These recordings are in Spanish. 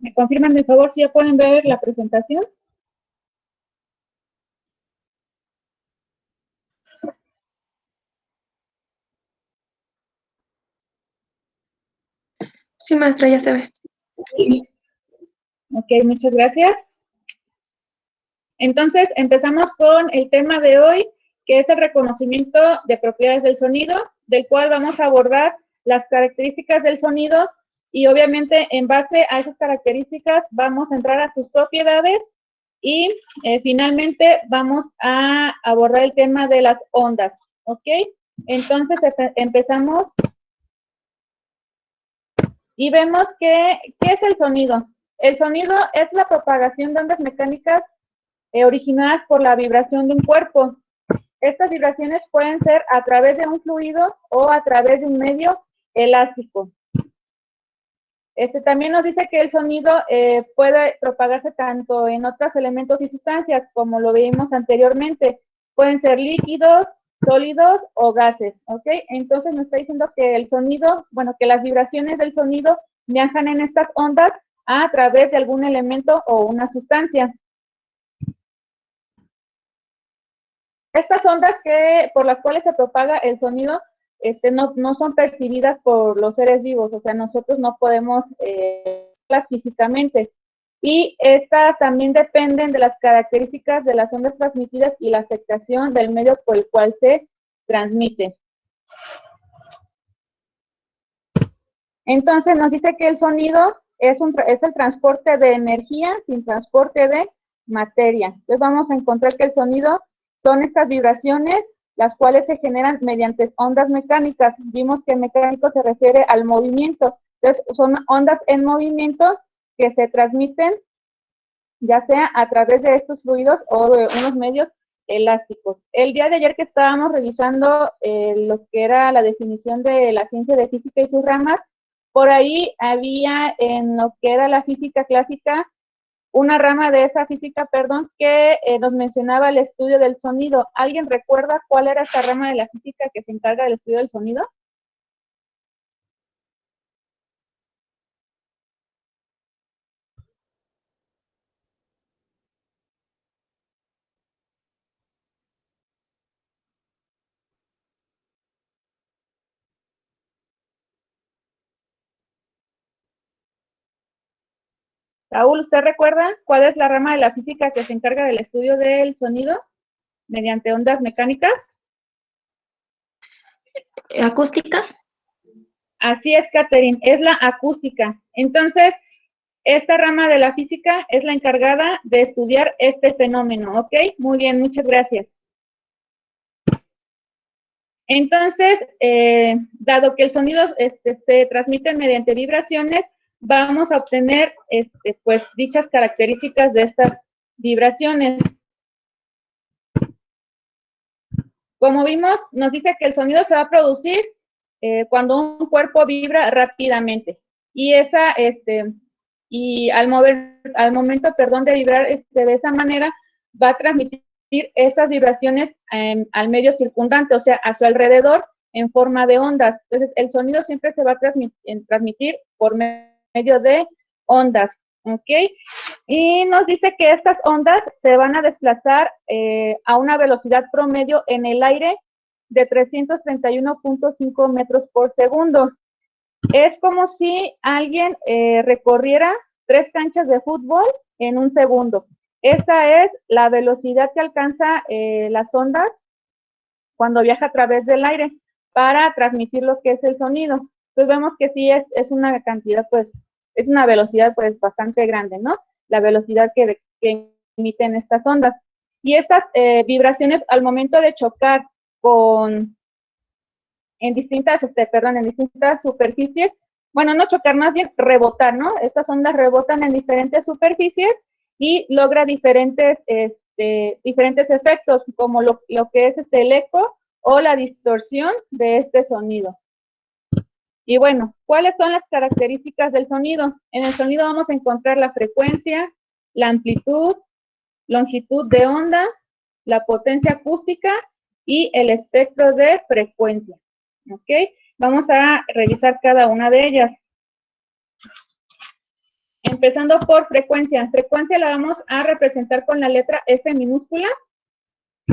¿Me confirman, de favor, si ya pueden ver la presentación? Sí, maestra, ya se ve. Ok, muchas gracias. Entonces, empezamos con el tema de hoy, que es el reconocimiento de propiedades del sonido, del cual vamos a abordar las características del sonido y obviamente en base a esas características vamos a entrar a sus propiedades y finalmente vamos a abordar el tema de las ondas, ¿ok? Entonces, empezamos y vemos que, ¿qué es el sonido? El sonido es la propagación de ondas mecánicas originadas por la vibración de un cuerpo. Estas vibraciones pueden ser a través de un fluido o a través de un medio elástico. También nos dice que el sonido puede propagarse tanto en otros elementos y sustancias, como lo vimos anteriormente. Pueden ser líquidos, sólidos o gases, ¿ok? Entonces nos está diciendo que el sonido, bueno, que las vibraciones del sonido viajan en estas ondas a través de algún elemento o una sustancia. Estas ondas por las cuales se propaga el sonido no son percibidas por los seres vivos, o sea, nosotros no podemos verlas físicamente. Y estas también dependen de las características de las ondas transmitidas y la afectación del medio por el cual se transmite. Entonces nos dice que el sonido es el transporte de energía sin transporte de materia. Entonces vamos a encontrar que el sonido son estas vibraciones, las cuales se generan mediante ondas mecánicas. Vimos que mecánico se refiere al movimiento. Entonces son ondas en movimiento que se transmiten ya sea a través de estos fluidos o de unos medios elásticos. El día de ayer que estábamos revisando lo que era la definición de la ciencia de física y sus ramas, por ahí había en lo que era la física clásica, una rama de esa física, perdón, que nos mencionaba el estudio del sonido. ¿Alguien recuerda cuál era esta rama de la física que se encarga del estudio del sonido? Raúl, ¿usted recuerda cuál es la rama de la física que se encarga del estudio del sonido mediante ondas mecánicas? ¿Acústica? Así es, Catherine, es la acústica. Entonces, esta rama de la física es la encargada de estudiar este fenómeno, ¿ok? Muy bien, muchas gracias. Entonces, dado que el sonido se transmite mediante vibraciones, vamos a obtener pues dichas características de estas vibraciones. Como vimos, nos dice que el sonido se va a producir cuando un cuerpo vibra rápidamente. Y al momento, de vibrar de esa manera, va a transmitir esas vibraciones al medio circundante, o sea, a su alrededor en forma de ondas. Entonces, el sonido siempre se va a transmitir por medio de ondas, ¿ok? Y nos dice que estas ondas se van a desplazar a una velocidad promedio en el aire de 331.5 metros por segundo. Es como si alguien recorriera 3 canchas de fútbol en un segundo. Esa es la velocidad que alcanza las ondas cuando viaja a través del aire para transmitir lo que es el sonido. Entonces vemos que sí es una cantidad, pues, es una velocidad pues bastante grande, ¿no? La velocidad que emiten estas ondas. Y estas vibraciones al momento de chocar en distintas superficies, bueno, no chocar, más bien rebotar, ¿no? Estas ondas rebotan en diferentes superficies y logra diferentes efectos, como lo que es el eco o la distorsión de este sonido. Y bueno, ¿cuáles son las características del sonido? En el sonido vamos a encontrar la frecuencia, la amplitud, longitud de onda, la potencia acústica y el espectro de frecuencia. ¿Ok? Vamos a revisar cada una de ellas. Empezando por frecuencia. Frecuencia la vamos a representar con la letra F minúscula.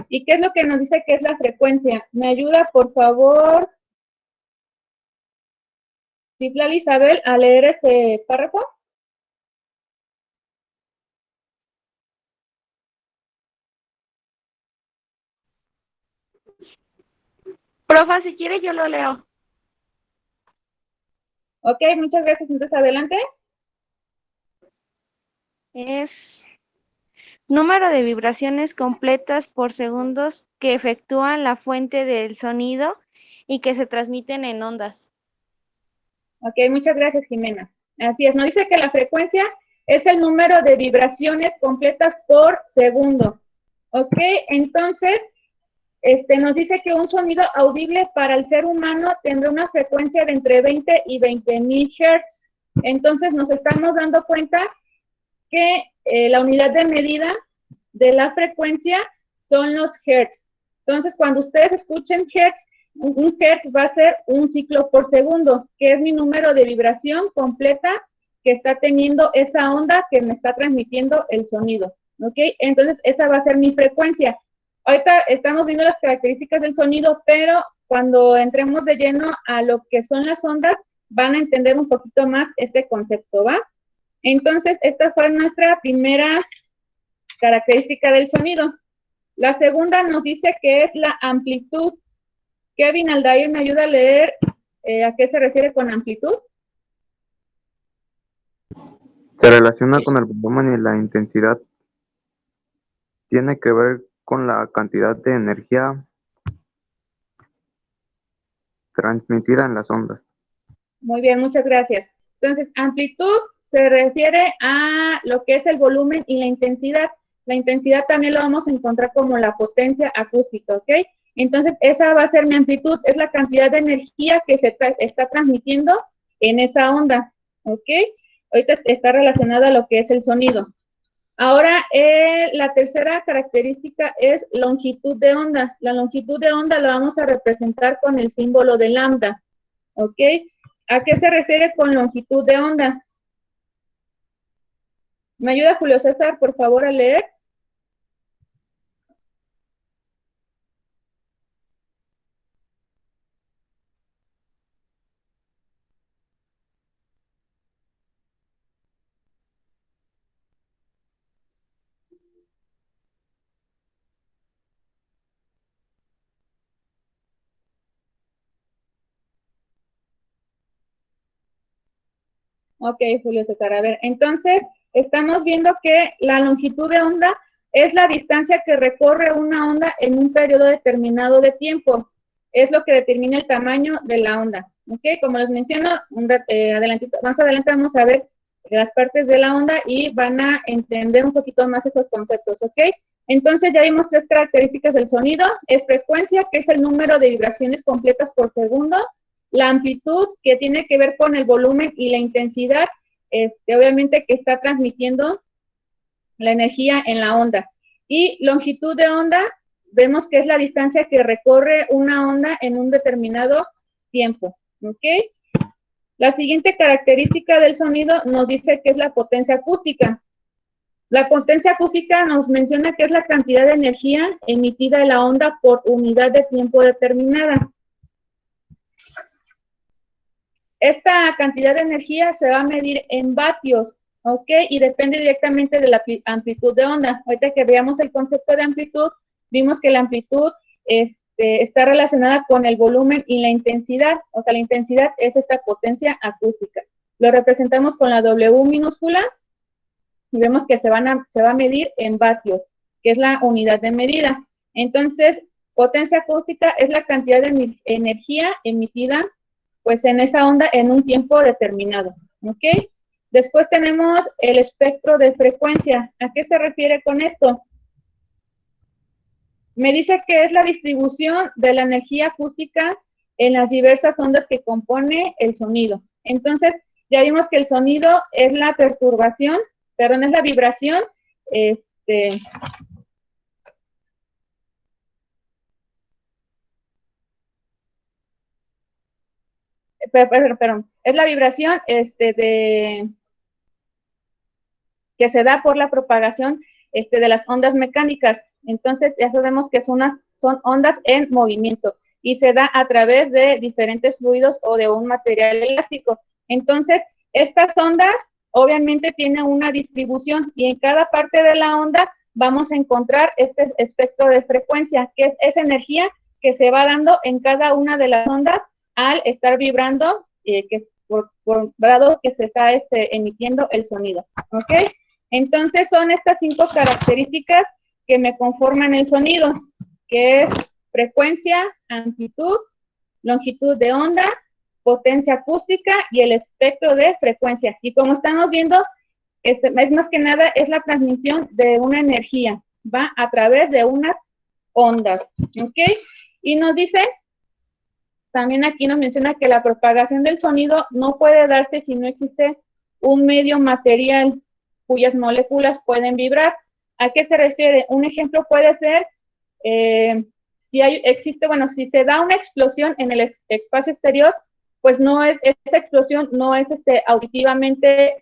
¿Y qué es lo que nos dice que es la frecuencia? ¿Me ayuda, por favor, Citlali Isabel, a leer este párrafo? Profa, si quiere yo lo leo. Ok, muchas gracias. Entonces, adelante. Es número de vibraciones completas por segundos que efectúan la fuente del sonido y que se transmiten en ondas. Ok, muchas gracias, Jimena. Así es, nos dice que la frecuencia es el número de vibraciones completas por segundo. Ok, entonces, nos dice que un sonido audible para el ser humano tendrá una frecuencia de entre 20 y 20,000 Hz. Entonces, nos estamos dando cuenta que la unidad de medida de la frecuencia son los Hertz. Entonces, cuando ustedes escuchen Hertz, un Hertz va a ser un ciclo por segundo, que es mi número de vibración completa que está teniendo esa onda que me está transmitiendo el sonido. ¿Ok? Entonces, esa va a ser mi frecuencia. Ahorita estamos viendo las características del sonido, pero cuando entremos de lleno a lo que son las ondas, van a entender un poquito más este concepto, ¿va? Entonces, esta fue nuestra primera característica del sonido. La segunda nos dice que es la amplitud. Kevin Aldair, ¿me ayuda a leer a qué se refiere con amplitud? Se relaciona con el volumen y la intensidad. Tiene que ver con la cantidad de energía transmitida en las ondas. Muy bien, muchas gracias. Entonces, amplitud se refiere a lo que es el volumen y la intensidad. La intensidad también lo vamos a encontrar como la potencia acústica, ¿ok? Entonces, esa va a ser mi amplitud, es la cantidad de energía que se está transmitiendo en esa onda, ¿ok? Ahorita está relacionada a lo que es el sonido. Ahora, la tercera característica es longitud de onda. La longitud de onda la vamos a representar con el símbolo de lambda, ¿ok? ¿A qué se refiere con longitud de onda? ¿Me ayuda Julio César, por favor, a leer? Ok, Julio César, a ver, entonces estamos viendo que la longitud de onda es la distancia que recorre una onda en un periodo determinado de tiempo. Es lo que determina el tamaño de la onda. Ok, como les menciono, más adelante vamos a ver las partes de la onda y van a entender un poquito más esos conceptos. Ok, entonces ya vimos tres características del sonido. Es frecuencia, que es el número de vibraciones completas por segundo. La amplitud, que tiene que ver con el volumen y la intensidad, obviamente que está transmitiendo la energía en la onda. Y longitud de onda, vemos que es la distancia que recorre una onda en un determinado tiempo. ¿Ok? La siguiente característica del sonido nos dice que es la potencia acústica. La potencia acústica nos menciona que es la cantidad de energía emitida en la onda por unidad de tiempo determinada. Esta cantidad de energía se va a medir en vatios, ¿ok? Y depende directamente de la amplitud de onda. Ahorita que veamos el concepto de amplitud, vimos que la amplitud está relacionada con el volumen y la intensidad. O sea, la intensidad es esta potencia acústica. Lo representamos con la W minúscula y vemos que se va a medir en vatios, que es la unidad de medida. Entonces, potencia acústica es la cantidad de energía emitida pues en esa onda en un tiempo determinado, ¿ok? Después tenemos el espectro de frecuencia. ¿A qué se refiere con esto? Me dice que es la distribución de la energía acústica en las diversas ondas que compone el sonido. Entonces, ya vimos que el sonido es la perturbación, perdón, es la vibración, perdón, es la vibración que se da por la propagación de las ondas mecánicas. Entonces, ya sabemos que son ondas en movimiento y se da a través de diferentes fluidos o de un material elástico. Entonces, estas ondas obviamente tienen una distribución y en cada parte de la onda vamos a encontrar este espectro de frecuencia, que es esa energía que se va dando en cada una de las ondas al estar vibrando, que por grado que se está emitiendo el sonido, ¿ok? Entonces son estas 5 características que me conforman el sonido, que es frecuencia, amplitud, longitud de onda, potencia acústica y el espectro de frecuencia. Y como estamos viendo, es más que nada es la transmisión de una energía, va a través de unas ondas, ¿ok? Y nos dice, también aquí nos menciona que la propagación del sonido no puede darse si no existe un medio material cuyas moléculas pueden vibrar. ¿A qué se refiere? Un ejemplo puede ser, si se da una explosión en el espacio exterior, pues esa explosión no es auditivamente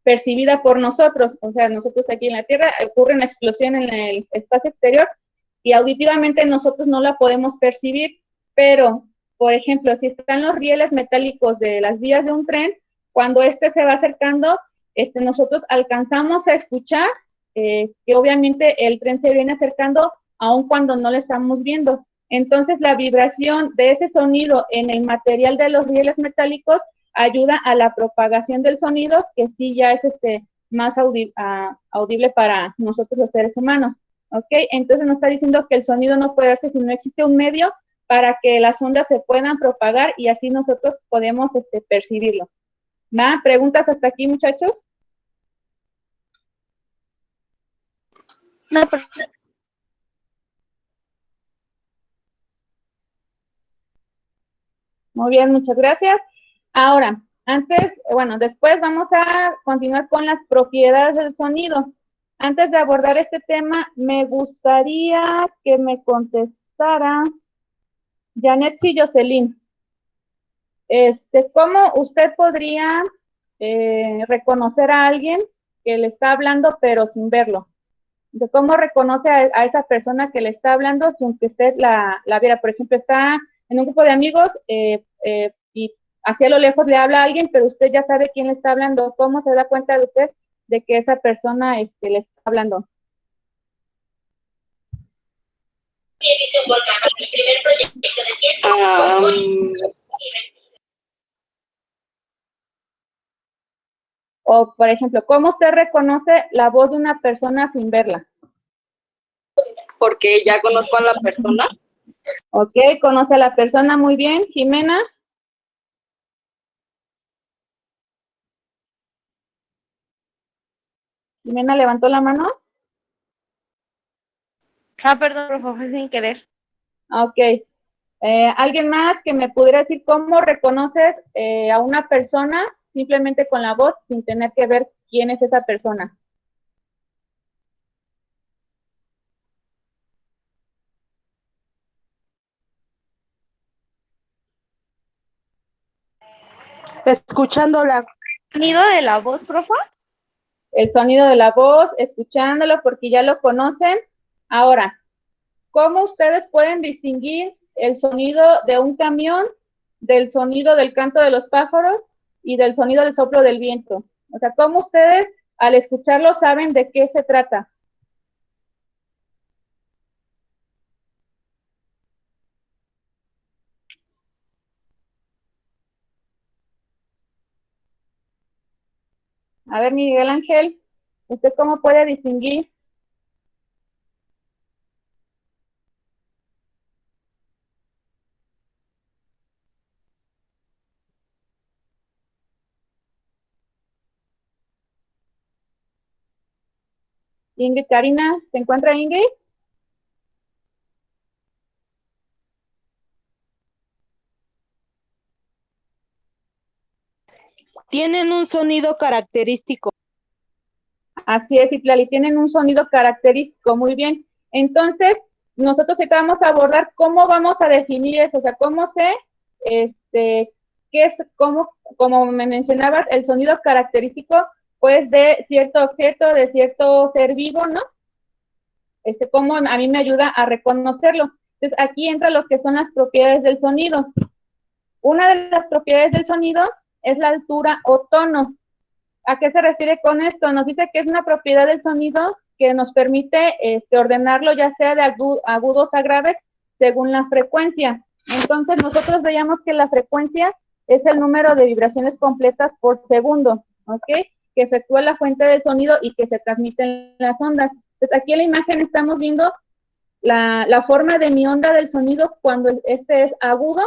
percibida por nosotros. O sea, nosotros aquí en la Tierra ocurre una explosión en el espacio exterior y auditivamente nosotros no la podemos percibir, pero, por ejemplo, si están los rieles metálicos de las vías de un tren, cuando se va acercando, nosotros alcanzamos a escuchar que obviamente el tren se viene acercando aun cuando no lo estamos viendo. Entonces, la vibración de ese sonido en el material de los rieles metálicos ayuda a la propagación del sonido, que sí ya es más audible para nosotros los seres humanos. ¿Ok? Entonces nos está diciendo que el sonido no puede darse si no existe un medio para que las ondas se puedan propagar y así nosotros podemos percibirlo. ¿Va? ¿Preguntas hasta aquí, muchachos? No, pero Muy bien, muchas gracias. Ahora, después vamos a continuar con las propiedades del sonido. Antes de abordar este tema, me gustaría que me contestara Janet y Jocelyn. ¿Cómo usted podría reconocer a alguien que le está hablando pero sin verlo? ¿Cómo reconoce a esa persona que le está hablando sin que usted la viera? Por ejemplo, está en un grupo de amigos y hacia lo lejos le habla a alguien, pero usted ya sabe quién le está hablando. ¿Cómo se da cuenta de usted de que esa persona le está hablando? O, por ejemplo, ¿cómo usted reconoce la voz de una persona sin verla? Porque ya conozco a la persona. Ok, conoce a la persona muy bien. Jimena. Jimena levantó la mano. perdón, por favor, sin querer. Ok. ¿Alguien más que me pudiera decir cómo reconoces a una persona simplemente con la voz sin tener que ver quién es esa persona? Escuchándola. ¿Sonido de la voz, profe? El sonido de la voz, escuchándolo porque ya lo conocen. Ahora, ¿cómo ustedes pueden distinguir el sonido de un camión del sonido del canto de los pájaros y del sonido del soplo del viento? O sea, ¿cómo ustedes al escucharlo saben de qué se trata? A ver, Miguel Ángel, ¿usted cómo puede distinguir? Ingrid, Karina, ¿se encuentra Ingrid? Tienen un sonido característico. Así es, Itlali, tienen un sonido característico, muy bien. Entonces, nosotros ahorita vamos a abordar cómo vamos a definir eso, o sea, cómo qué es, como me mencionabas, el sonido característico pues de cierto objeto, de cierto ser vivo, ¿no? Cómo a mí me ayuda a reconocerlo. Entonces, aquí entra lo que son las propiedades del sonido. Una de las propiedades del sonido es la altura o tono. ¿A qué se refiere con esto? Nos dice que es una propiedad del sonido que nos permite ordenarlo ya sea de agudos a graves según la frecuencia. Entonces, nosotros veíamos que la frecuencia es el número de vibraciones completas por segundo, ¿ok? Que efectúa la fuente del sonido y que se transmiten las ondas. Entonces, aquí en la imagen estamos viendo la forma de mi onda del sonido cuando este es agudo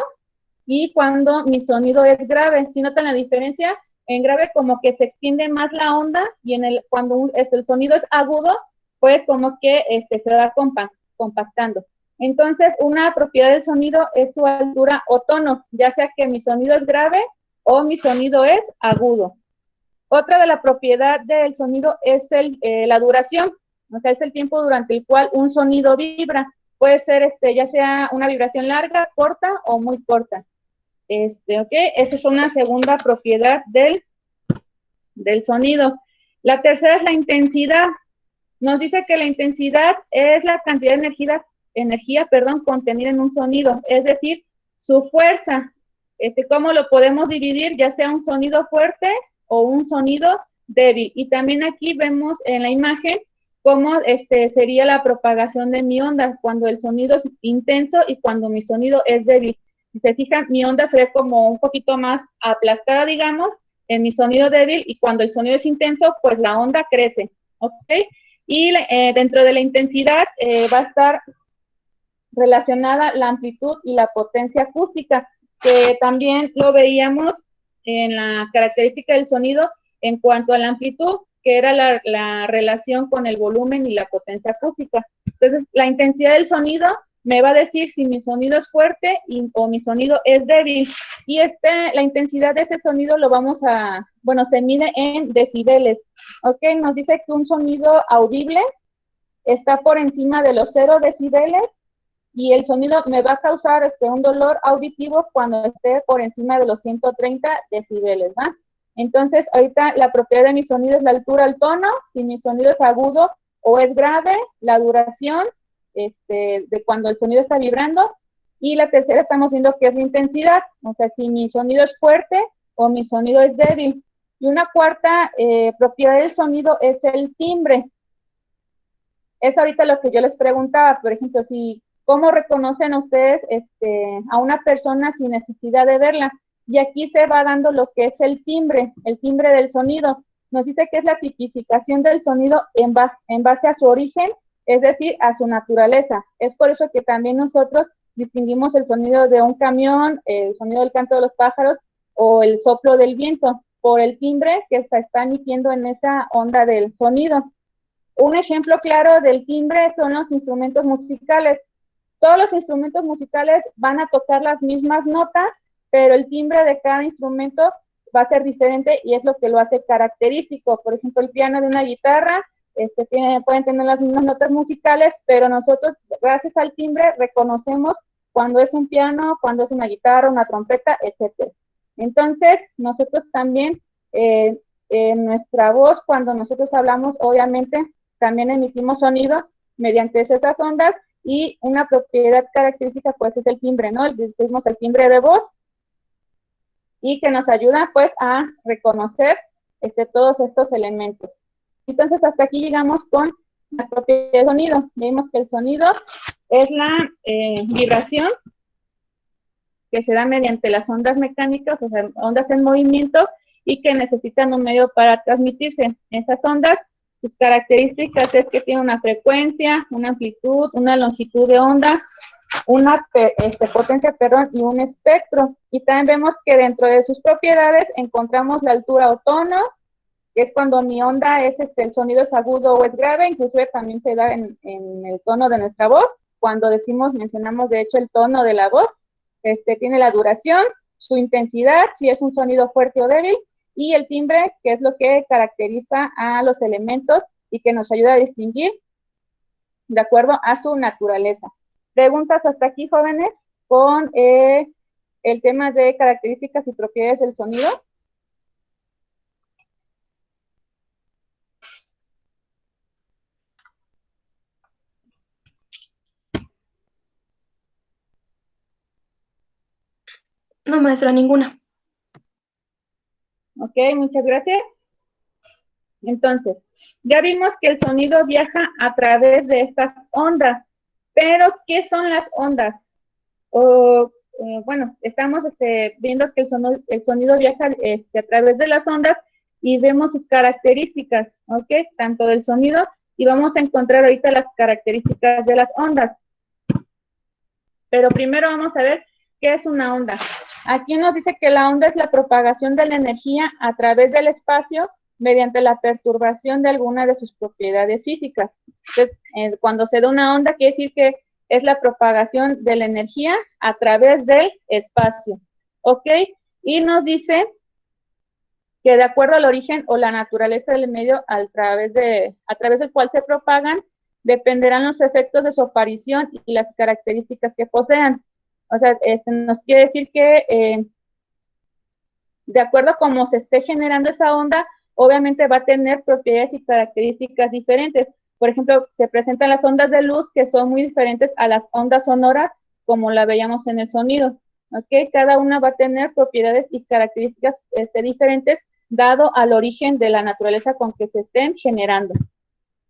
y cuando mi sonido es grave. Si notan la diferencia, en grave como que se extiende más la onda y cuando el sonido es agudo, pues como que se va compactando. Entonces, una propiedad del sonido es su altura o tono, ya sea que mi sonido es grave o mi sonido es agudo. Otra de la propiedad del sonido es la duración, o sea, es el tiempo durante el cual un sonido vibra. Puede ser ya sea una vibración larga, corta o muy corta. ¿Ok? Esa es una segunda propiedad del sonido. La tercera es la intensidad. Nos dice que la intensidad es la cantidad de energía, contenida en un sonido, es decir, su fuerza. ¿Cómo lo podemos dividir? Ya sea un sonido fuerte o un sonido débil. Y también aquí vemos en la imagen cómo sería la propagación de mi onda cuando el sonido es intenso y cuando mi sonido es débil. Si se fijan, mi onda se ve como un poquito más aplastada, digamos, en mi sonido débil, y cuando el sonido es intenso, pues la onda crece, ¿ok? Y dentro de la intensidad va a estar relacionada la amplitud y la potencia acústica, que también lo veíamos en la característica del sonido en cuanto a la amplitud, que era la relación con el volumen y la potencia acústica. Entonces, la intensidad del sonido me va a decir si mi sonido es fuerte o mi sonido es débil. Y la intensidad de ese sonido se mide en decibeles. ¿Ok? Nos dice que un sonido audible está por encima de los 0 decibeles y el sonido me va a causar un dolor auditivo cuando esté por encima de los 130 decibeles, ¿va? Entonces, ahorita la propiedad de mi sonido es la altura, el tono, si mi sonido es agudo o es grave, la duración de cuando el sonido está vibrando, y la tercera estamos viendo que es la intensidad, o sea, si mi sonido es fuerte o mi sonido es débil. Y una cuarta propiedad del sonido es el timbre. Es ahorita lo que yo les preguntaba, por ejemplo, ¿cómo reconocen ustedes a una persona sin necesidad de verla? Y aquí se va dando lo que es el timbre del sonido. Nos dice que es la tipificación del sonido en base a su origen, es decir, a su naturaleza. Es por eso que también nosotros distinguimos el sonido de un camión, el sonido del canto de los pájaros o el soplo del viento, por el timbre que se está emitiendo en esa onda del sonido. Un ejemplo claro del timbre son los instrumentos musicales. Todos los instrumentos musicales van a tocar las mismas notas, pero el timbre de cada instrumento va a ser diferente y es lo que lo hace característico. Por ejemplo, el piano de una guitarra pueden tener las mismas notas musicales, pero nosotros, gracias al timbre, reconocemos cuando es un piano, cuando es una guitarra, una trompeta, etc. Entonces, nosotros también, en nuestra voz, cuando nosotros hablamos, obviamente, también emitimos sonido mediante esas ondas, y una propiedad característica pues es el timbre, ¿no? Decimos el timbre de voz, y que nos ayuda pues a reconocer todos estos elementos. Entonces hasta aquí llegamos con las propiedades del sonido. Vemos que el sonido es la vibración que se da mediante las ondas mecánicas, o sea, ondas en movimiento, y que necesitan un medio para transmitirse. Esas ondas, sus características es que tiene una frecuencia, una amplitud, una longitud de onda, una potencia, y un espectro. Y también vemos que dentro de sus propiedades encontramos la altura o tono, que es cuando mi onda es, el sonido es agudo o es grave, inclusive también se da en el tono de nuestra voz. Cuando mencionamos de hecho el tono de la voz, tiene la duración, su intensidad, si es un sonido fuerte o débil, y el timbre, que es lo que caracteriza a los elementos y que nos ayuda a distinguir de acuerdo a su naturaleza. ¿Preguntas hasta aquí, jóvenes, con el tema de características y propiedades del sonido? No, maestra, ninguna. Ok, muchas gracias. Entonces, ya vimos que el sonido viaja a través de estas ondas, pero ¿qué son las ondas? Bueno, estamos viendo que el sonido viaja a través de las ondas y vemos sus características, ¿ok? Tanto del sonido, y vamos a encontrar ahorita las características de las ondas. Pero primero vamos a ver qué es una onda. Aquí nos dice que la onda es la propagación de la energía a través del espacio mediante la perturbación de alguna de sus propiedades físicas. Entonces, cuando se da una onda, quiere decir que es la propagación de la energía a través del espacio, ¿ok? Y nos dice que de acuerdo al origen o la naturaleza del medio a través del cual se propagan, dependerán los efectos de su aparición y las características que posean. O sea, nos quiere decir que de acuerdo a cómo se esté generando esa onda, obviamente va a tener propiedades y características diferentes. Por ejemplo, se presentan las ondas de luz que son muy diferentes a las ondas sonoras, como la veíamos en el sonido. ¿Ok? Cada una va a tener propiedades y características diferentes, dado al origen de la naturaleza con que se estén generando.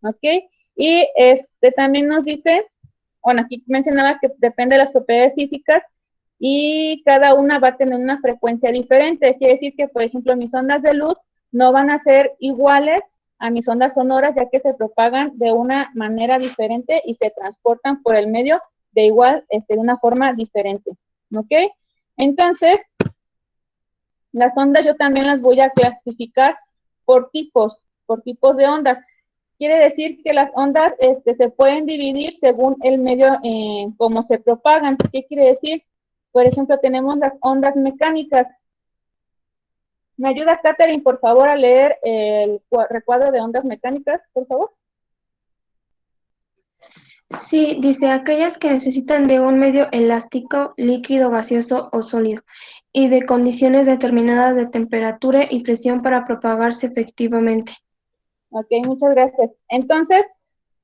¿Ok? Y también nos dice, bueno, aquí mencionaba que depende de las propiedades físicas y cada una va a tener una frecuencia diferente. Quiere decir que, por ejemplo, mis ondas de luz no van a ser iguales a mis ondas sonoras, ya que se propagan de una manera diferente y se transportan por el medio de igual, de una forma diferente. ¿Ok? Entonces, las ondas yo también las voy a clasificar por tipos de ondas. Quiere decir que las ondas se pueden dividir según el medio cómo se propagan. ¿Qué quiere decir? Por ejemplo, tenemos las ondas mecánicas. ¿Me ayuda, Catherine, por favor, a leer el recuadro de ondas mecánicas, por favor? Sí, dice aquellas que necesitan de un medio elástico, líquido, gaseoso o sólido, y de condiciones determinadas de temperatura y presión para propagarse efectivamente. Ok, muchas gracias. Entonces,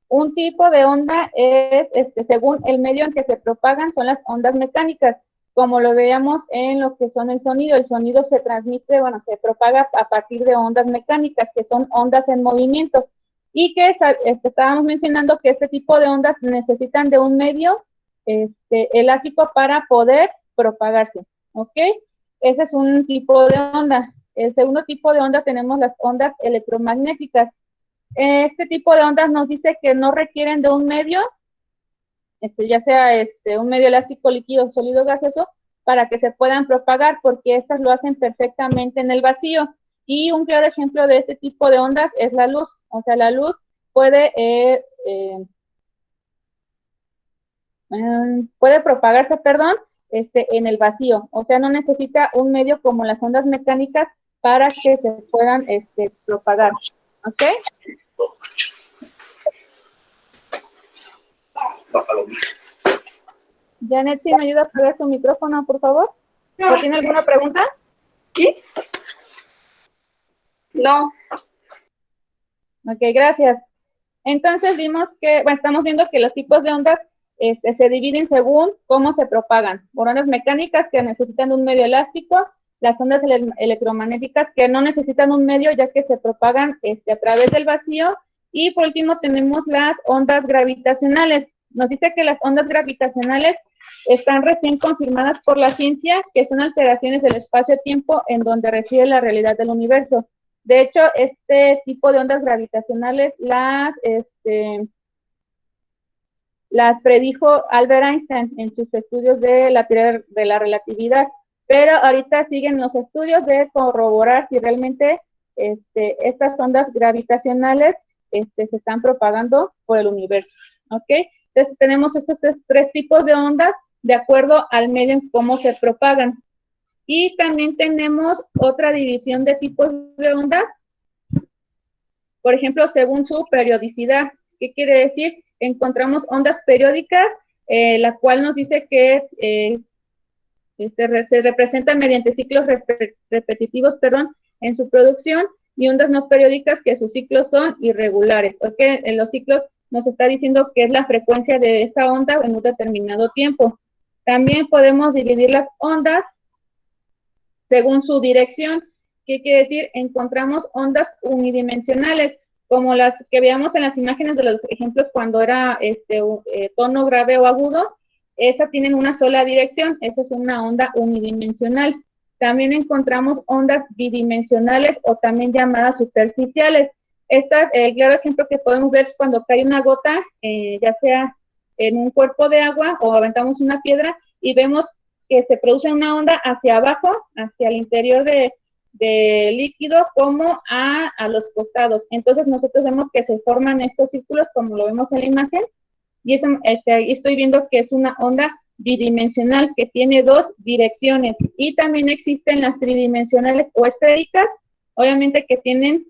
un tipo de onda es, según el medio en que se propagan, son las ondas mecánicas, como lo veíamos en lo que son el sonido. El sonido se transmite, bueno, se propaga a partir de ondas mecánicas, que son ondas en movimiento. Y que estábamos mencionando que este tipo de ondas necesitan de un medio elástico para poder propagarse, ¿ok? Ese es un tipo de onda. El segundo tipo de onda tenemos las ondas electromagnéticas. Este tipo de ondas nos dice que no requieren de un medio, ya sea un medio elástico, líquido, sólido, gaseoso, para que se puedan propagar, porque estas lo hacen perfectamente en el vacío. Y un claro ejemplo de este tipo de ondas es la luz. O sea, la luz puede propagarse, en el vacío. O sea, no necesita un medio como las ondas mecánicas para que se puedan propagar. ¿Ok? Janet, ¿sí me ayuda a apagar su micrófono, por favor? ¿O tiene alguna pregunta? ¿Qué? No. Ok, gracias. Entonces vimos que, bueno, estamos viendo que los tipos de ondas se dividen según cómo se propagan. Por ondas mecánicas que necesitan un medio elástico, las ondas electromagnéticas que no necesitan un medio ya que se propagan a través del vacío. Y por último tenemos las ondas gravitacionales. Nos dice que las ondas gravitacionales están recién confirmadas por la ciencia, que son alteraciones del espacio-tiempo en donde reside la realidad del universo. De hecho, este tipo de ondas gravitacionales las predijo Albert Einstein en sus estudios de la teoría de la relatividad, pero ahorita siguen los estudios de corroborar si realmente estas ondas gravitacionales se están propagando por el universo, ¿ok? Entonces tenemos estos tres tipos de ondas de acuerdo al medio en cómo se propagan. Y también tenemos otra división de tipos de ondas, por ejemplo, según su periodicidad. ¿Qué quiere decir? Encontramos ondas periódicas, la cual nos dice que se representan mediante ciclos repetitivos, en su producción, y ondas no periódicas que sus ciclos son irregulares. ¿Ok? En los ciclos nos está diciendo que es la frecuencia de esa onda en un determinado tiempo. También podemos dividir las ondas según su dirección. ¿Qué quiere decir? Encontramos ondas unidimensionales, como las que veíamos en las imágenes de los ejemplos cuando era tono grave o agudo. Esas tienen una sola dirección, esa es una onda unidimensional. También encontramos ondas bidimensionales o también llamadas superficiales. El claro ejemplo que podemos ver es cuando cae una gota, ya sea en un cuerpo de agua o aventamos una piedra y vemos que se produce una onda hacia abajo, hacia el interior del líquido, como a los costados. Entonces nosotros vemos que se forman estos círculos como lo vemos en la imagen, y ahí estoy viendo que es una onda bidimensional que tiene dos direcciones, y también existen las tridimensionales o esféricas, obviamente que tienen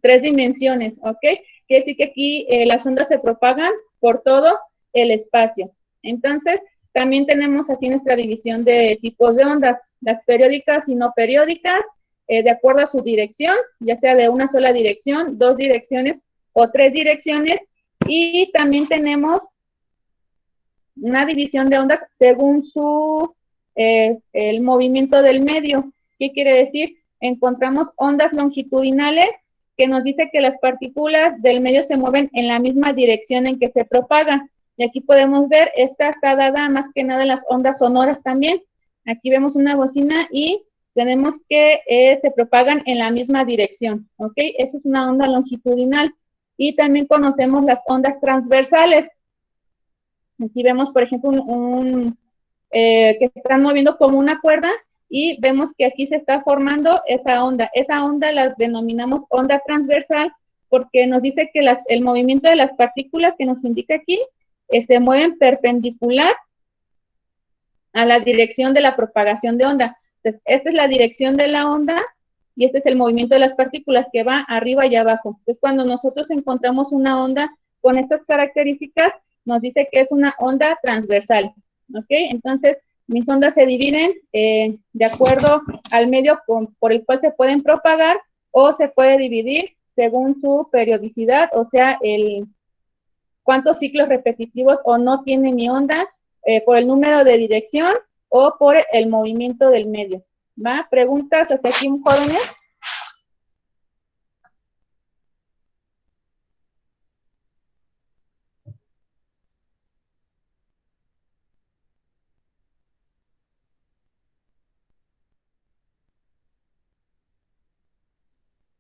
tres dimensiones, ¿ok? Quiere decir que aquí las ondas se propagan por todo el espacio. Entonces, también tenemos así nuestra división de tipos de ondas, las periódicas y no periódicas, de acuerdo a su dirección, ya sea de una sola dirección, dos direcciones o tres direcciones, y también tenemos una división de ondas según el movimiento del medio. ¿Qué quiere decir? Encontramos ondas longitudinales, que nos dice que las partículas del medio se mueven en la misma dirección en que se propagan. Y aquí podemos ver, esta está dada más que nada en las ondas sonoras también. Aquí vemos una bocina y tenemos que se propagan en la misma dirección, ¿ok? Eso es una onda longitudinal. Y también conocemos las ondas transversales. Aquí vemos, por ejemplo, que están moviendo como una cuerda, y vemos que aquí se está formando esa onda. Esa onda la denominamos onda transversal porque nos dice que el movimiento de las partículas que nos indica aquí se mueven perpendicular a la dirección de la propagación de onda. Entonces, esta es la dirección de la onda y este es el movimiento de las partículas que va arriba y abajo. Entonces, cuando nosotros encontramos una onda con estas características, nos dice que es una onda transversal, ¿ok? Entonces, mis ondas se dividen de acuerdo al medio por el cual se pueden propagar, o se puede dividir según su periodicidad, o sea, cuántos ciclos repetitivos o no tiene mi onda, por el número de dirección o por el movimiento del medio. ¿Va? ¿Preguntas hasta aquí, jóvenes?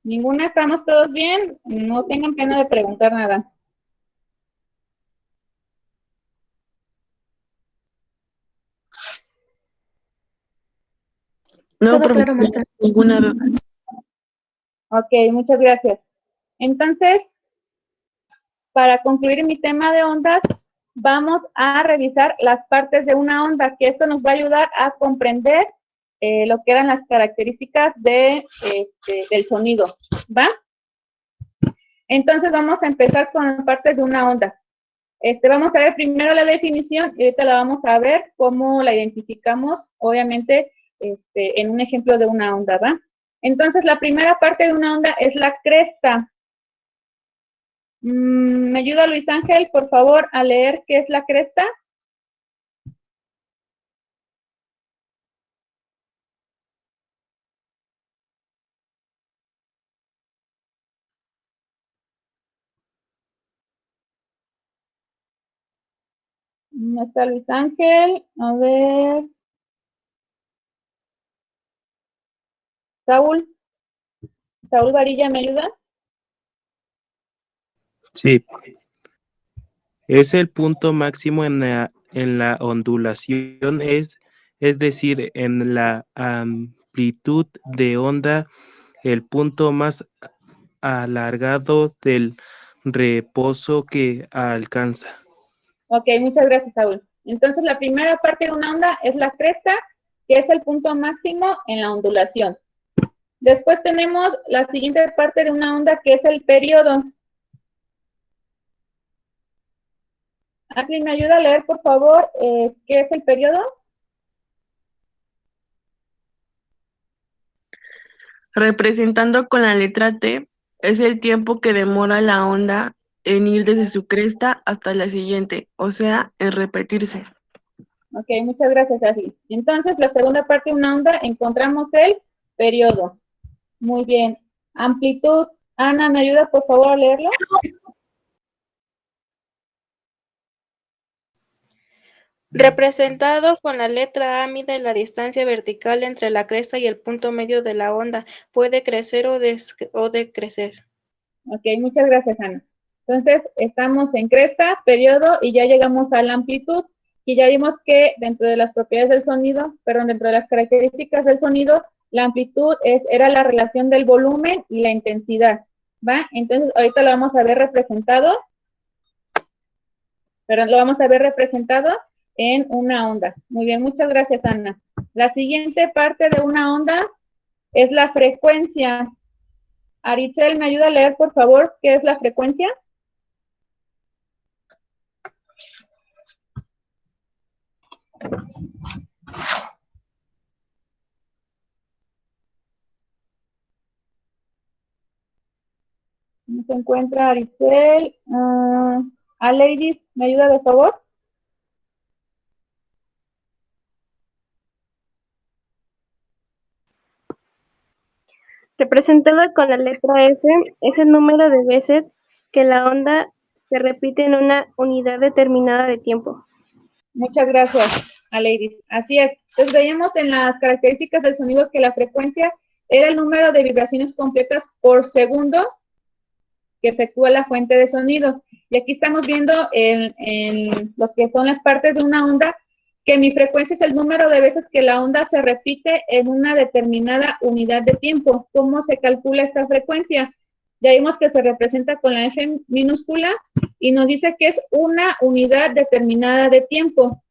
¿Ninguna? ¿Estamos todos bien? No tengan pena de preguntar nada. No, Todo claro, maestra. ninguna duda. Ok, muchas gracias. Entonces, para concluir mi tema de ondas, vamos a revisar las partes de una onda, que esto nos va a ayudar a comprender lo que eran las características del sonido, ¿va? Entonces vamos a empezar con las partes de una onda. Vamos a ver primero la definición y ahorita la vamos a ver cómo la identificamos, obviamente, en un ejemplo de una onda, ¿va? Entonces, la primera parte de una onda es la cresta. ¿Me ayuda Luis Ángel, por favor, a leer qué es la cresta? No está Luis Ángel. A ver. Saúl. Saúl Varilla, ¿me ayuda? Sí, es el punto máximo en la ondulación, es decir, en la amplitud de onda, el punto más alargado del reposo que alcanza. Ok, muchas gracias, Saúl. Entonces, la primera parte de una onda es la cresta, que es el punto máximo en la ondulación. Después tenemos la siguiente parte de una onda, que es el periodo. Ashley, ¿me ayuda a leer, por favor, qué es el periodo? Representando con la letra T, es el tiempo que demora la onda en ir desde su cresta hasta la siguiente, o sea, en repetirse. Ok, muchas gracias, Ashley. Entonces, la segunda parte de una onda, encontramos el periodo. Muy bien. Amplitud. Ana, ¿me ayuda por favor a leerlo? Representado con la letra A, mide la distancia vertical entre la cresta y el punto medio de la onda. Puede crecer o decrecer. Ok, muchas gracias, Ana. Entonces, estamos en cresta, periodo, y ya llegamos a la amplitud, y ya vimos que dentro de las propiedades del sonido, perdón, dentro de las características del sonido, la amplitud era la relación del volumen y la intensidad, ¿va? Entonces, ahorita lo vamos a ver representado, pero lo vamos a ver representado en una onda. Muy bien, muchas gracias, Ana. La siguiente parte de una onda es la frecuencia. Arichel, ¿me ayuda a leer, por favor, qué es la frecuencia? ¿Cómo se encuentra Arichel? Ladies, ¿me ayuda, de favor? Representada con la letra F, es el número de veces que la onda se repite en una unidad determinada de tiempo. Muchas gracias, Ladies. Así es. Entonces veíamos en las características del sonido que la frecuencia era el número de vibraciones completas por segundo que efectúa la fuente de sonido. Y aquí estamos viendo en lo que son las partes de una onda, que mi frecuencia es el número de veces que la onda se repite en una determinada unidad de tiempo. ¿Cómo se calcula esta frecuencia? Ya vimos que se representa con la F minúscula y nos dice que es una unidad determinada de tiempo.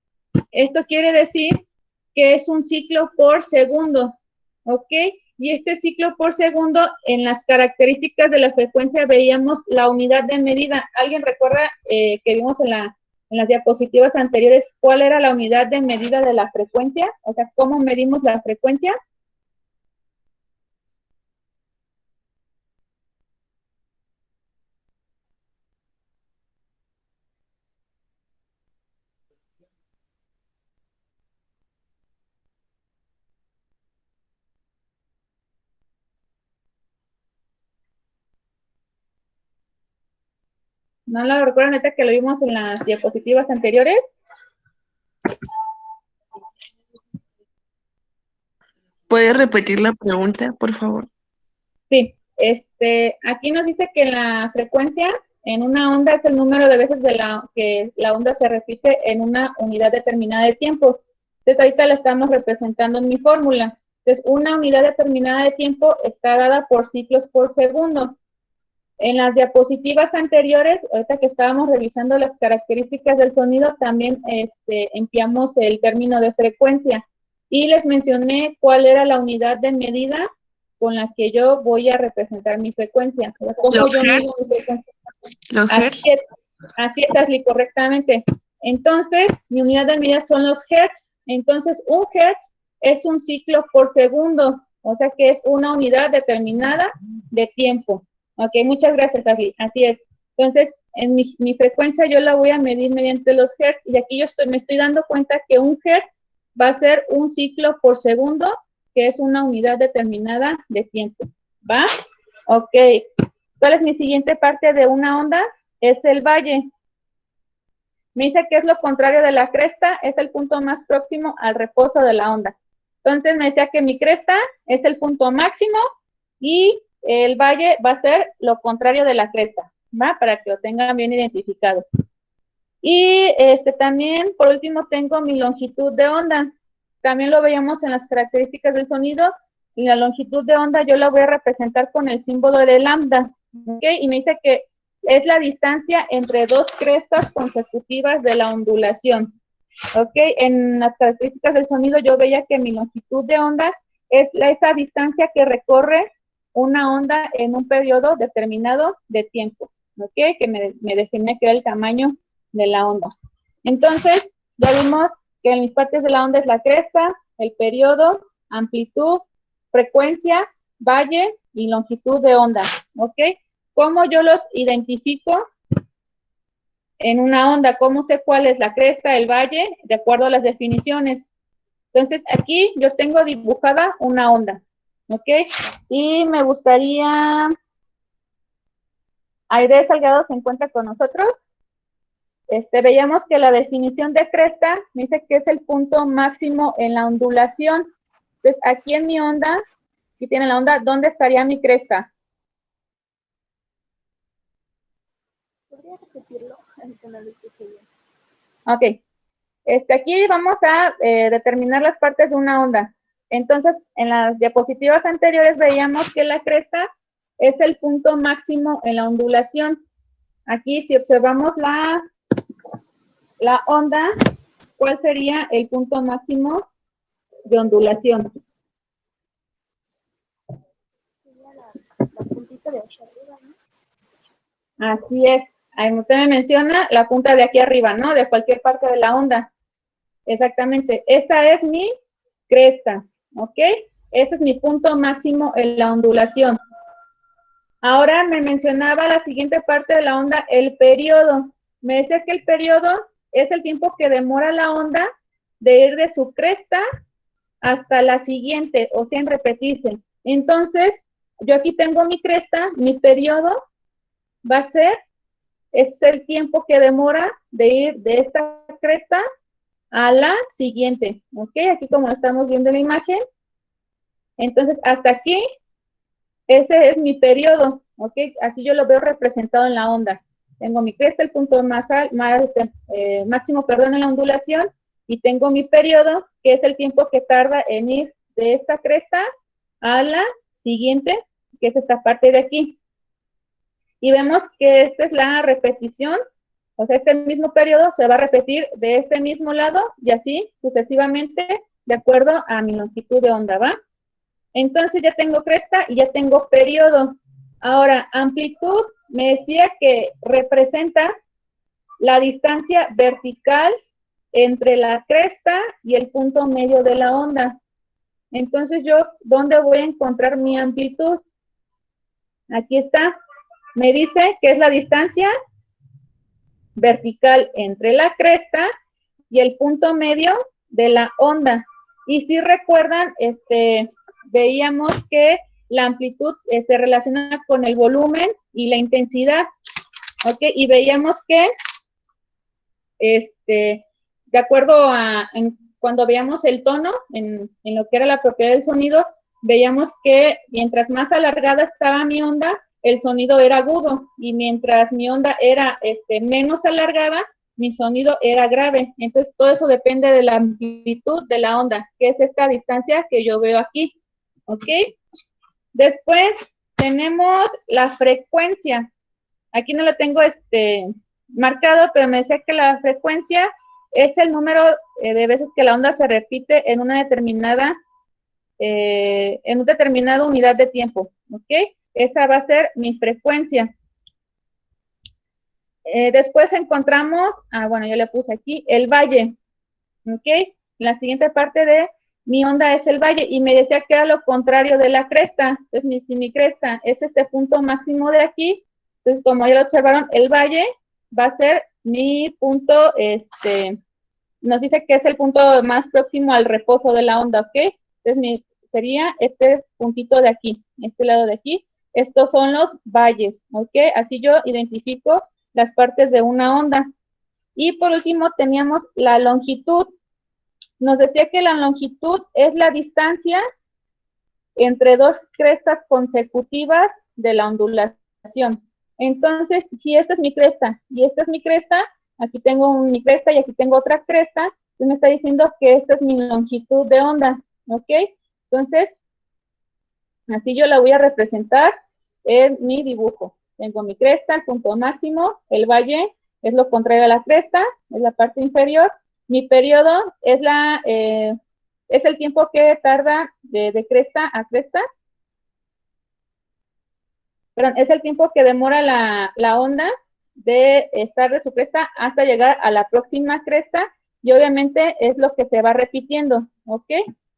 Esto quiere decir que es un ciclo por segundo, ¿ok? Y este ciclo por segundo, en las características de la frecuencia veíamos la unidad de medida. ¿Alguien recuerda que vimos en las diapositivas anteriores cuál era la unidad de medida de la frecuencia? O sea, ¿cómo medimos la frecuencia? ¿No lo recuerdan ahorita que lo vimos en las diapositivas anteriores? ¿Puedes repetir la pregunta, por favor? Sí, aquí nos dice que la frecuencia en una onda es el número de veces que la onda se repite en una unidad determinada de tiempo. Entonces ahorita la estamos representando en mi fórmula. Entonces una unidad determinada de tiempo está dada por ciclos por segundo. En las diapositivas anteriores, ahorita que estábamos revisando las características del sonido, también empleamos el término de frecuencia. Y les mencioné cuál era la unidad de medida con la que yo voy a representar mi frecuencia. O sea, ¿cómo yo mido mi frecuencia? ¿Los hertz? Así es, Ashley, correctamente. Entonces, mi unidad de medida son los hertz. Entonces, un hertz es un ciclo por segundo, o sea que es una unidad determinada de tiempo. Ok, muchas gracias, Ashley. Así es. Entonces, en mi frecuencia yo la voy a medir mediante los hertz, y aquí me estoy dando cuenta que un hertz va a ser un ciclo por segundo, que es una unidad determinada de tiempo. ¿Va? Ok. ¿Cuál es mi siguiente parte de una onda? Es el valle. Me dice que es lo contrario de la cresta, es el punto más próximo al reposo de la onda. Entonces me decía que mi cresta es el punto máximo y el valle va a ser lo contrario de la cresta, ¿va? Para que lo tengan bien identificado. Y también, por último, tengo mi longitud de onda. También lo veíamos en las características del sonido. Y la longitud de onda yo la voy a representar con el símbolo de lambda, ¿ok? Y me dice que es la distancia entre dos crestas consecutivas de la ondulación, ¿ok? En las características del sonido yo veía que mi longitud de onda es esa distancia que recorre una onda en un periodo determinado de tiempo, ¿ok? Que me definía que era el tamaño de la onda. Entonces, ya vimos que en mis partes de la onda es la cresta, el periodo, amplitud, frecuencia, valle y longitud de onda, ¿ok? ¿Cómo yo los identifico? en una onda. ¿Cómo sé cuál es la cresta, el valle? De acuerdo a las definiciones. Entonces, aquí yo tengo dibujada una onda, ¿ok? Y me gustaría... Aide Salgado se encuentra con nosotros. Veíamos que la definición de cresta dice que es el punto máximo en la ondulación. Entonces, aquí en mi onda, aquí tiene la onda, ¿dónde estaría mi cresta? ¿Podría repetirlo? Ok. Aquí vamos a determinar las partes de una onda. Entonces, en las diapositivas anteriores veíamos que la cresta es el punto máximo en la ondulación. Aquí, si observamos la onda, ¿cuál sería el punto máximo de ondulación? La puntita de aquí arriba, ¿no? Así es. Ahí usted me menciona la punta de aquí arriba, ¿no? De cualquier parte de la onda. Exactamente. Esa es mi cresta, ¿ok? Ese es mi punto máximo en la ondulación. Ahora me mencionaba la siguiente parte de la onda, el periodo. Me decía que el periodo es el tiempo que demora la onda de ir de su cresta hasta la siguiente, o sea, en repetirse. Entonces, yo aquí tengo mi cresta, mi periodo va a ser, es el tiempo que demora de ir de esta cresta a la siguiente, ¿ok? Aquí como lo estamos viendo en la imagen. Entonces, hasta aquí, ese es mi periodo, ¿ok? Así yo lo veo representado en la onda. Tengo mi cresta, el punto máximo, en la ondulación, y tengo mi periodo, que es el tiempo que tarda en ir de esta cresta a la siguiente, que es esta parte de aquí. Y vemos que esta es la repetición, o sea, este mismo periodo se va a repetir de este mismo lado y así sucesivamente de acuerdo a mi longitud de onda, ¿va? Entonces ya tengo cresta y ya tengo periodo. Ahora, amplitud me decía que representa la distancia vertical entre la cresta y el punto medio de la onda. Entonces yo, ¿dónde voy a encontrar mi amplitud? Aquí está. Me dice que es la distancia vertical entre la cresta y el punto medio de la onda. Y si recuerdan, veíamos que la amplitud se relaciona con el volumen y la intensidad, ¿ok? Y veíamos que, de acuerdo a, cuando veíamos el tono, en lo que era la propiedad del sonido, veíamos que mientras más alargada estaba mi onda, el sonido era agudo, y mientras mi onda era menos alargada, mi sonido era grave. Entonces, todo eso depende de la amplitud de la onda, que es esta distancia que yo veo aquí, ¿ok? Después tenemos la frecuencia. Aquí no lo tengo marcado, pero me decía que la frecuencia es el número de veces que la onda se repite en una determinada unidad de tiempo, ¿ok? Esa va a ser mi frecuencia. Después encontramos, bueno, yo le puse aquí, el valle, ¿ok? La siguiente parte de mi onda es el valle, y me decía que era lo contrario de la cresta. Entonces, si mi cresta es este punto máximo de aquí, entonces, como ya lo observaron, el valle va a ser mi punto, nos dice que es el punto más próximo al reposo de la onda, ¿ok? Entonces, sería este puntito de aquí, este lado de aquí. Estos son los valles, ¿ok? Así yo identifico las partes de una onda. Y por último teníamos la longitud. Nos decía que la longitud es la distancia entre dos crestas consecutivas de la ondulación. Entonces, si esta es mi cresta y esta es mi cresta, aquí tengo mi cresta y aquí tengo otra cresta, y me está diciendo que esta es mi longitud de onda, ¿ok? Entonces, así yo la voy a representar en mi dibujo. Tengo mi cresta, el punto máximo, el valle es lo contrario a la cresta, es la parte inferior. Mi periodo es es el tiempo que tarda de cresta a cresta. Perdón, es el tiempo que demora la onda de estar de su cresta hasta llegar a la próxima cresta, y obviamente es lo que se va repitiendo, ¿ok?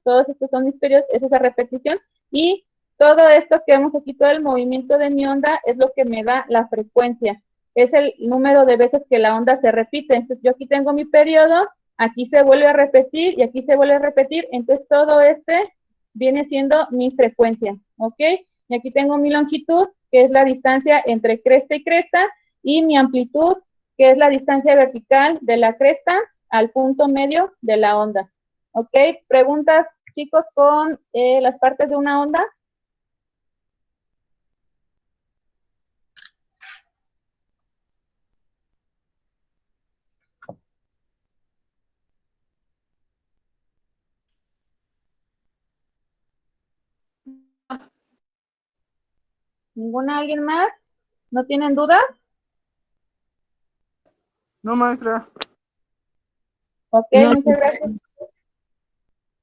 Todos estos son mis periodos, es esa repetición, y todo esto que vemos aquí, todo el movimiento de mi onda, es lo que me da la frecuencia. es el número de veces que la onda se repite. Entonces, yo aquí tengo mi periodo, aquí se vuelve a repetir y aquí se vuelve a repetir. Entonces, todo este viene siendo mi frecuencia, ¿ok? Y aquí tengo mi longitud, que es la distancia entre cresta y cresta, y mi amplitud, que es la distancia vertical de la cresta al punto medio de la onda. ¿Ok? ¿Preguntas, chicos, con las partes de una onda? ¿Ninguna? ¿Alguien más? ¿No tienen duda? No, maestra. Ok, No. muchas gracias.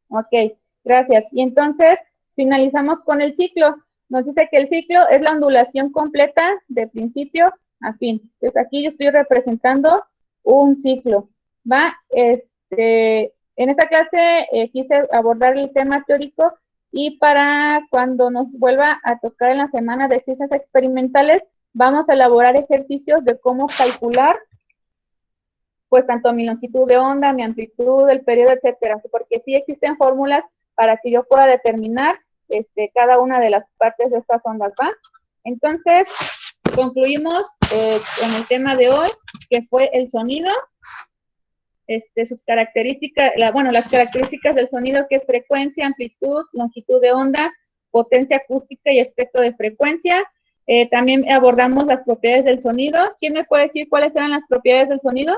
Ok, gracias. Y entonces finalizamos con el ciclo. Nos dice que el ciclo es la ondulación completa de principio a fin. Entonces aquí yo estoy representando un ciclo. ¿Va? En esta clase quise abordar el tema teórico y para cuando nos vuelva a tocar en la semana de ciencias experimentales, vamos a elaborar ejercicios de cómo calcular pues tanto mi longitud de onda, mi amplitud, el periodo, etcétera, porque sí existen fórmulas para que yo pueda determinar cada una de las partes de estas ondas, ¿va? Entonces, concluimos con el tema de hoy, que fue el sonido, sus características, las características del sonido, que es frecuencia, amplitud, longitud de onda, potencia acústica y espectro de frecuencia. También abordamos las propiedades del sonido. ¿Quién me puede decir cuáles eran las propiedades del sonido?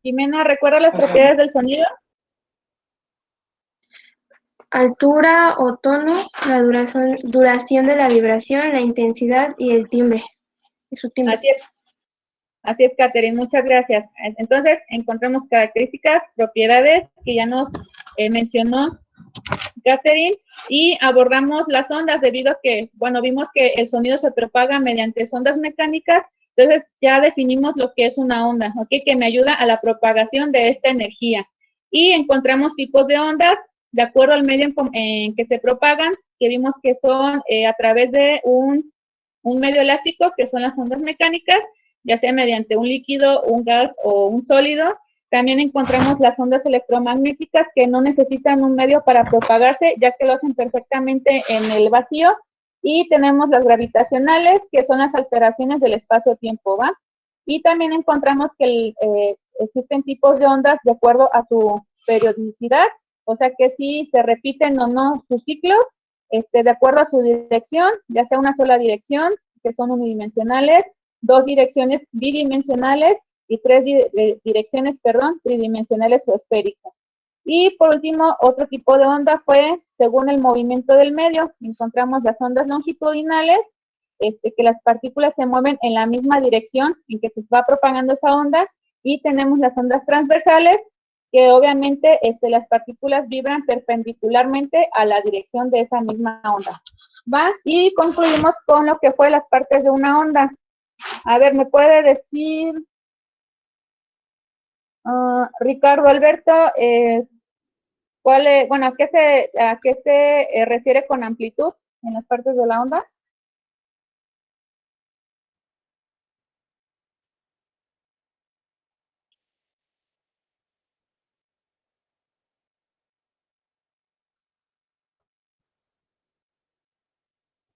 Jimena, ¿recuerda las propiedades del sonido? Altura o tono, la duración de la vibración, la intensidad y el timbre. Su timbre. Así es, Catherine, muchas gracias. Entonces, encontramos características, propiedades que ya nos mencionó Catherine, y abordamos las ondas debido a que, bueno, vimos que el sonido se propaga mediante ondas mecánicas, entonces ya definimos lo que es una onda, ¿ok? Que me ayuda a la propagación de esta energía. Y encontramos tipos de ondas de acuerdo al medio en que se propagan, que vimos que son a través de un medio elástico, que son las ondas mecánicas, ya sea mediante un líquido, un gas o un sólido. También encontramos las ondas electromagnéticas que no necesitan un medio para propagarse, ya que lo hacen perfectamente en el vacío. Y tenemos las gravitacionales, que son las alteraciones del espacio-tiempo, ¿va? Y también encontramos que existen tipos de ondas de acuerdo a su periodicidad, o sea que si se repiten o no sus ciclos, de acuerdo a su dirección, ya sea una sola dirección, que son unidimensionales, dos direcciones bidimensionales y tres direcciones, tridimensionales o esféricas. Y por último, otro tipo de onda fue según el movimiento del medio. Encontramos las ondas longitudinales, que las partículas se mueven en la misma dirección en que se va propagando esa onda, y tenemos las ondas transversales, que obviamente las partículas vibran perpendicularmente a la dirección de esa misma onda. ¿Va? Y concluimos con lo que fue las partes de una onda. A ver, ¿me puede decir, Ricardo Alberto, a qué se refiere con amplitud en las partes de la onda?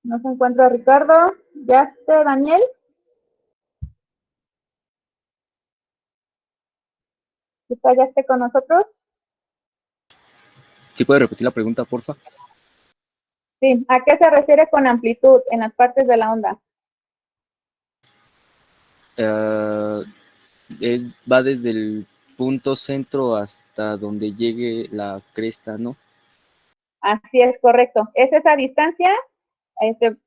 No se encuentra Ricardo. ¿Ya está Daniel? ¿Está ya con nosotros? ¿Sí puede repetir la pregunta, porfa? Sí, ¿a qué se refiere con amplitud en las partes de la onda? Va desde el punto centro hasta donde llegue la cresta, ¿no? Así es, correcto. Es esa distancia,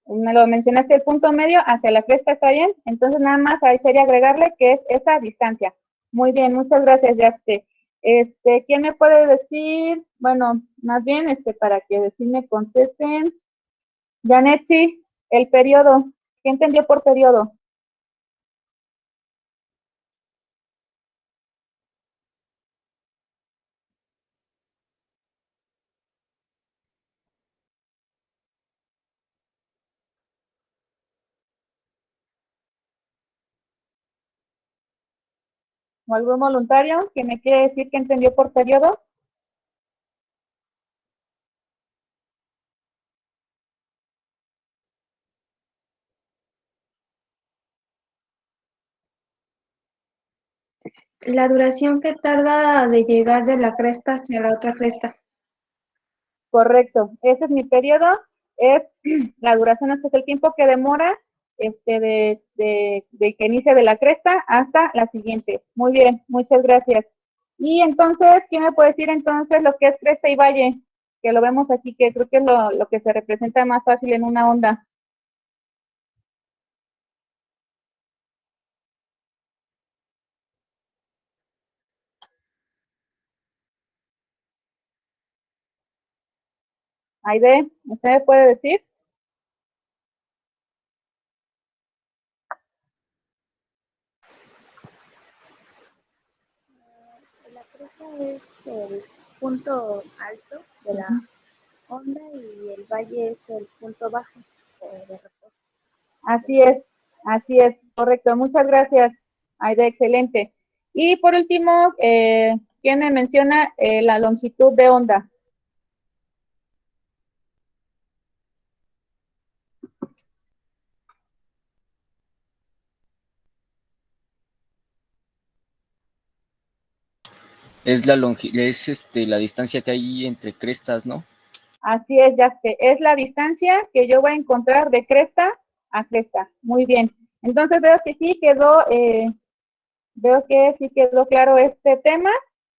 me lo mencionaste, el punto medio hacia la cresta, ¿está bien? Entonces nada más ahí sería agregarle que es esa distancia. Muy bien, muchas gracias, Yaste. ¿Quién me puede decir? Bueno, más bien, para que sí me contesten. Janet, sí, el periodo. ¿Qué entendió por periodo? ¿O algún voluntario que me quiere decir que entendió por periodo? La duración que tarda de llegar de la cresta hacia la otra cresta. Correcto, ese es mi periodo, es la duración, este es el tiempo que demora de que inicia de la cresta hasta la siguiente. Muy bien, muchas gracias. Y entonces, ¿quién me puede decir entonces lo que es cresta y valle? Que lo vemos aquí, que creo que es lo que se representa más fácil en una onda. Aide, ¿usted me puede decir? La cresta es el punto alto de la onda y el valle es el punto bajo de reposo. Así es, correcto. Muchas gracias, Aide, excelente. Y por último, ¿quién me menciona la longitud de onda? Es la distancia que hay entre crestas, ¿no? Así es, ya sé, es la distancia que yo voy a encontrar de cresta a cresta. Muy bien. Entonces veo que sí quedó claro este tema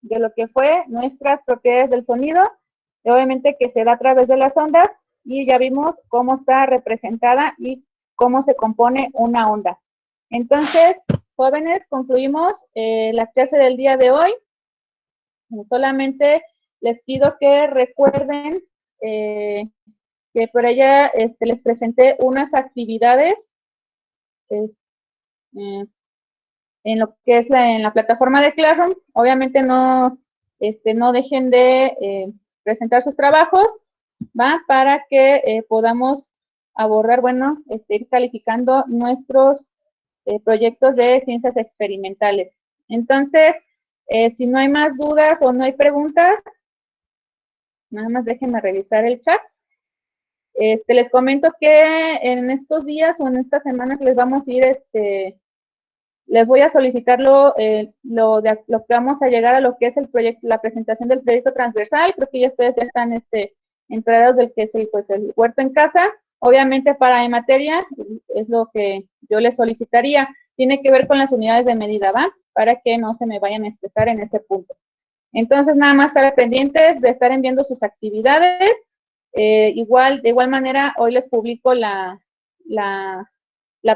de lo que fue nuestras propiedades del sonido, y obviamente que se da a través de las ondas, y ya vimos cómo está representada y cómo se compone una onda. Entonces, jóvenes, concluimos la clase del día de hoy. Solamente les pido que recuerden que por allá les presenté unas actividades en lo que es en la plataforma de Classroom. Obviamente no dejen de presentar sus trabajos, ¿va? Para que podamos abordar, bueno, ir calificando nuestros proyectos de ciencias experimentales. Entonces, si no hay más dudas o no hay preguntas, nada más déjenme revisar el chat. Les comento que en estos días o en estas semanas les vamos a ir, les voy a solicitar lo que vamos a llegar a lo que es el proyecto, la presentación del proyecto transversal. Creo que ya ustedes ya están enterados del que es el huerto en casa. Obviamente para en materia es lo que yo les solicitaría. Tiene que ver con las unidades de medida, ¿va? Para que no se me vayan a estresar en ese punto. Entonces, nada más estar pendientes de estar enviando sus actividades. De igual manera, hoy les publico la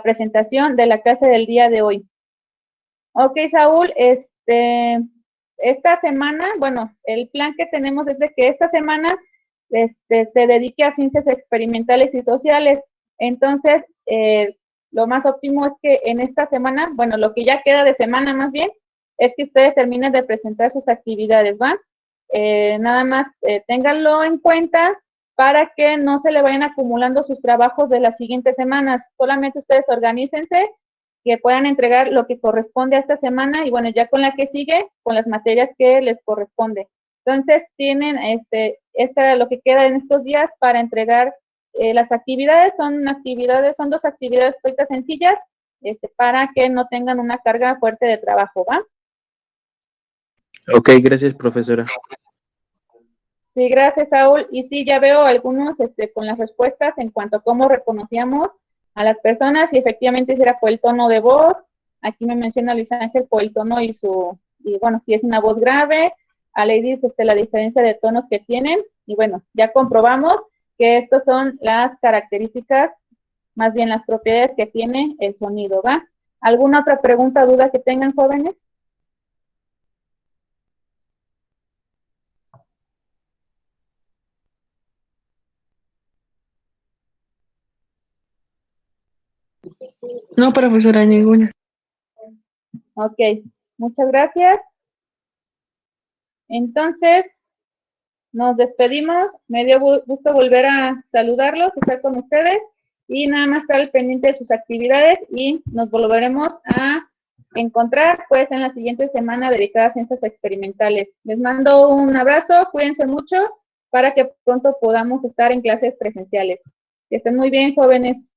presentación de la clase del día de hoy. Ok, Saúl, esta semana, bueno, el plan que tenemos es de que esta semana se dedique a ciencias experimentales y sociales. Entonces, lo más óptimo es que en esta semana, bueno, lo que ya queda de semana más bien, es que ustedes terminen de presentar sus actividades, ¿va? Nada más ténganlo en cuenta para que no se le vayan acumulando sus trabajos de las siguientes semanas. Solamente ustedes organícense, que puedan entregar lo que corresponde a esta semana y bueno, ya con la que sigue, con las materias que les corresponde. Entonces, tienen lo que queda en estos días para entregar las actividades. Son dos actividades sencillas, para que no tengan una carga fuerte de trabajo, ¿va? Ok, gracias, profesora. Sí, gracias, Saúl. Y sí, ya veo algunos con las respuestas en cuanto a cómo reconocíamos a las personas, y efectivamente si era por el tono de voz. Aquí me menciona Luis Ángel por el tono y bueno, si es una voz grave. A Lady la diferencia de tonos que tienen, y bueno, ya comprobamos que estas son las características, más bien las propiedades que tiene el sonido, ¿va? ¿Alguna otra pregunta o duda que tengan, jóvenes? No, profesora, ninguna. Ok, muchas gracias. Entonces, nos despedimos. Me dio gusto volver a saludarlos, estar con ustedes, y nada más estar al pendiente de sus actividades, y nos volveremos a encontrar pues en la siguiente semana dedicada a ciencias experimentales. Les mando un abrazo, cuídense mucho para que pronto podamos estar en clases presenciales. Que estén muy bien, jóvenes.